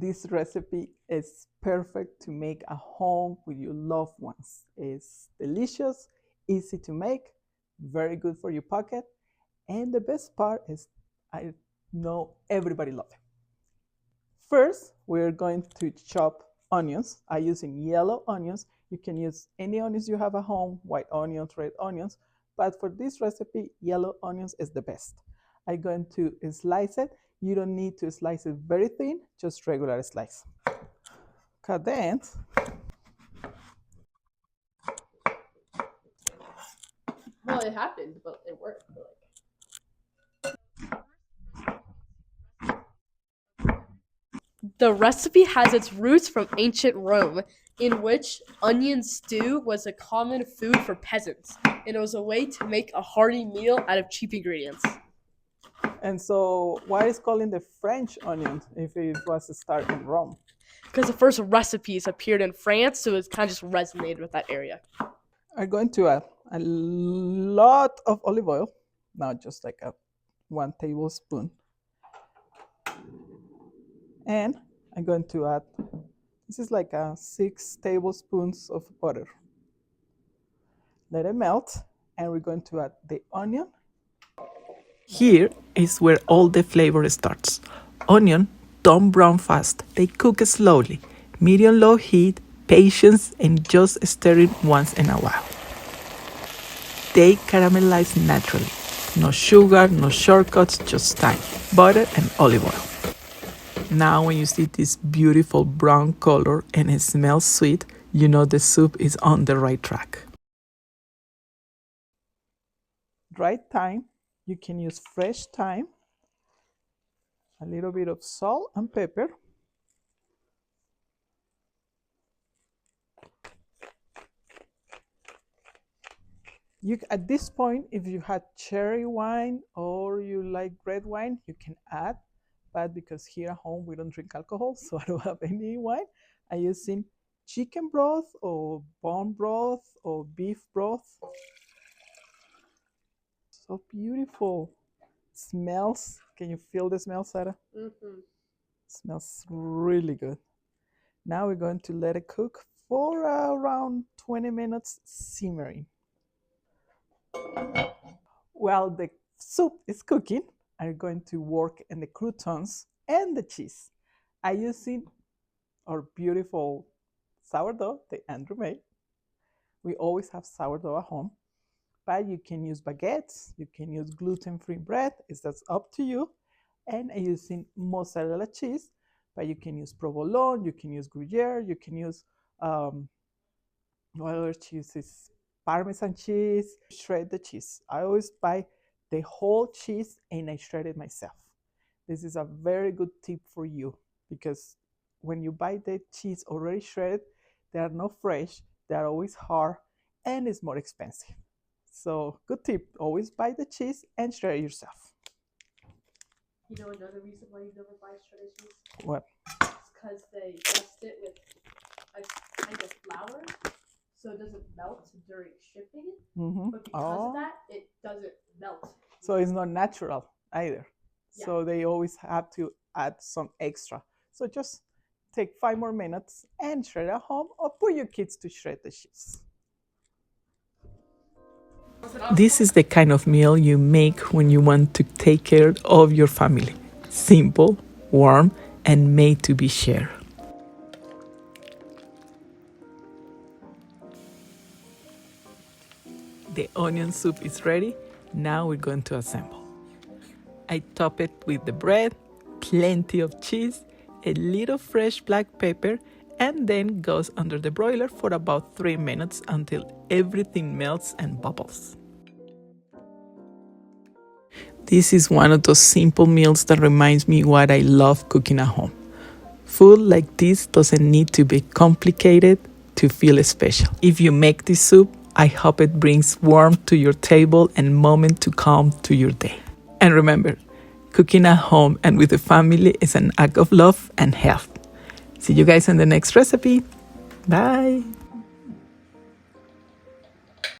This recipe is perfect to make at home with your loved ones. It's delicious, easy to make, very good for your pocket, and the best part is I know everybody loves it. First, we're going to chop onions. I'm using yellow onions. You can use any onions you have at home, white onions, red onions, but for this recipe, yellow onions is the best. I'm going to slice it. You don't need to slice it very thin, just regular slice. Cut the ends. Well, it happened, but it worked. The recipe has its roots from ancient Rome, in which onion stew was a common food for peasants, and it was a way to make a hearty meal out of cheap ingredients. And so, why is calling the French onion if it was a start in Rome? Because the first recipes appeared in France, so it kind of just resonated with that area. I'm going to add a lot of olive oil, not just like 1 tablespoon. And I'm going to add, this is like 6 tablespoons of butter. Let it melt, and we're going to add the onion. Here is where all the flavor starts. Onion don't brown fast, they cook slowly. Medium-low heat, patience, and just stirring once in a while. They caramelize naturally. No sugar, no shortcuts, just time, butter, and olive oil. Now when you see this beautiful brown color and it smells sweet, you know the soup is on the right track. Dried thyme, you can use fresh thyme, a little bit of salt and pepper. At this point, if you had cherry wine or you like red wine, you can add. But because here at home we don't drink alcohol, so I don't have any wine, I'm using chicken broth or bone broth or beef broth. So beautiful. Smells. Can you feel the smell, Sarah? Mm-hmm. Smells really good. Now we're going to let it cook for around 20 minutes simmering. While the soup is cooking, I'm going to work in the croutons and the cheese. I'm using our beautiful sourdough that Andrew made. We always have sourdough at home, but you can use baguettes, you can use gluten-free bread, that's up to you. And I'm using mozzarella cheese, but you can use provolone, you can use Gruyere, you can use what other cheese is Parmesan cheese. Shred the cheese. I always buy the whole cheese and I shred it myself. This is a very good tip for you because when you buy the cheese already shredded, they are not fresh, they are always hard, and it's more expensive. So good tip, always buy the cheese and shred it yourself. You know another reason why you never buy shredded cheese? What? It's because they dust it with a kind of flour, so it doesn't melt during shipping. Mm-hmm. But because of that, it doesn't melt. So it's not natural either. Yeah. So they always have to add some extra. So just take 5 more minutes and shred at home or put your kids to shred the cheese. This is the kind of meal you make when you want to take care of your family. Simple, warm, and made to be shared. The onion soup is ready. Now we're going to assemble. I top it with the bread, plenty of cheese, a little fresh black pepper, and then goes under the broiler for about 3 minutes until everything melts and bubbles. This is one of those simple meals that reminds me what I love cooking at home. Food like this doesn't need to be complicated to feel special. If you make this soup, I hope it brings warmth to your table and moment to calm to your day. And remember, cooking at home and with the family is an act of love and health. See you guys in the next recipe. Bye.